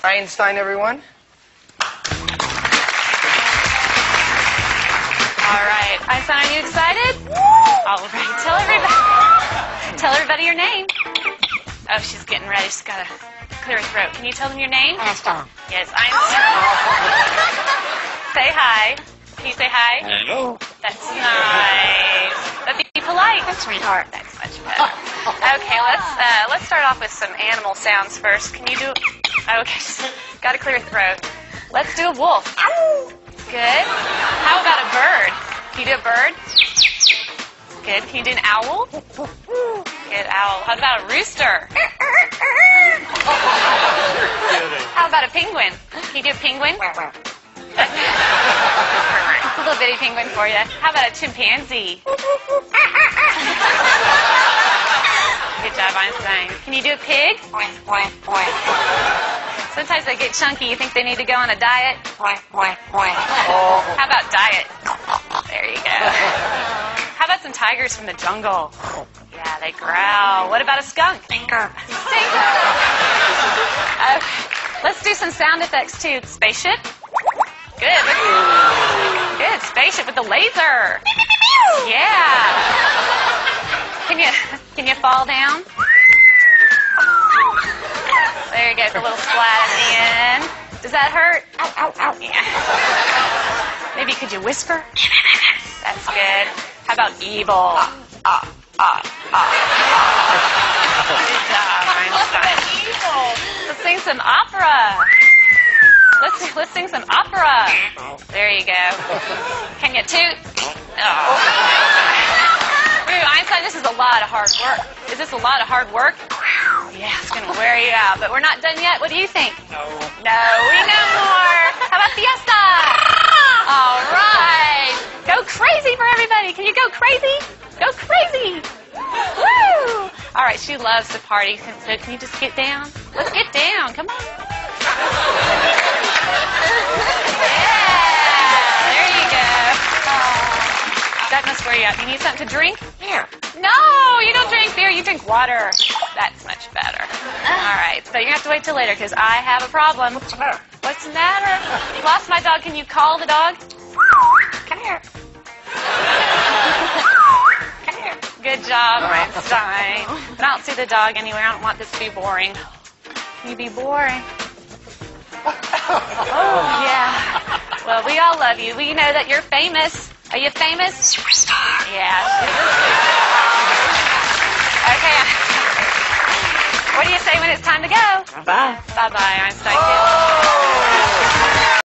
Einstein, everyone. All right. Einstein, are you excited? All right. Tell everybody your name. Oh, she's getting ready. She's got to clear her throat. Can you tell them your name? Einstein. Yes, Einstein. Say hi. Can you say hi? Hello. That's nice. But be polite. That's sweetheart. That's much better. Okay, let's start off with some animal sounds first. Can you do? Okay, got to clear your throat. Let's do a wolf. Good. How about a bird? Can you do a bird? Good. Can you do an owl? Good, owl. How about a rooster? How about a penguin? Can you do a penguin? It's a little bitty penguin for you. How about a chimpanzee? Good job, Einstein. Can you do a pig? Sometimes they get chunky. You think they need to go on a diet? How about diet? There you go. How about some tigers from the jungle? Yeah, they growl. What about a skunk? Stinker. Okay. Let's do some sound effects too. Spaceship. Good. Good. Spaceship with the laser. Yeah. Can you fall down? There you go. It's a little splat at the end. Does that hurt? Ow, ow, ow. Yeah. Maybe could you whisper? That's good. How about evil? Good job, Einstein. Let's sing some opera. Let's sing some opera. There you go. Can you toot? Oh. Ooh, Einstein, this is a lot of hard work. Is this a lot of hard work? Yeah, it's going to wear you out. But we're not done yet. What do you think? No, we know more. How about fiesta? All right. Go crazy for everybody. Can you go crazy? Go crazy. Woo! All right, she loves to party. So can you just get down? Let's get down. Come on. Yeah, there you go. That must wear you out. You need something to drink? Here. No, you don't drink beer. You drink water. That's much better. All right, so you have to wait till later because I have a problem. What's the matter? What's the matter? You lost my dog. Can you call the dog? Come here. Come here. Good job, Einstein. But I don't see the dog anywhere. I don't want this to be boring. Can you be boring? Oh, yeah. Well, we all love you. We know that you're famous. Are you famous? Superstar. Yeah. Okay. What do you say when it's time to go? Bye. Bye-bye, Einstein.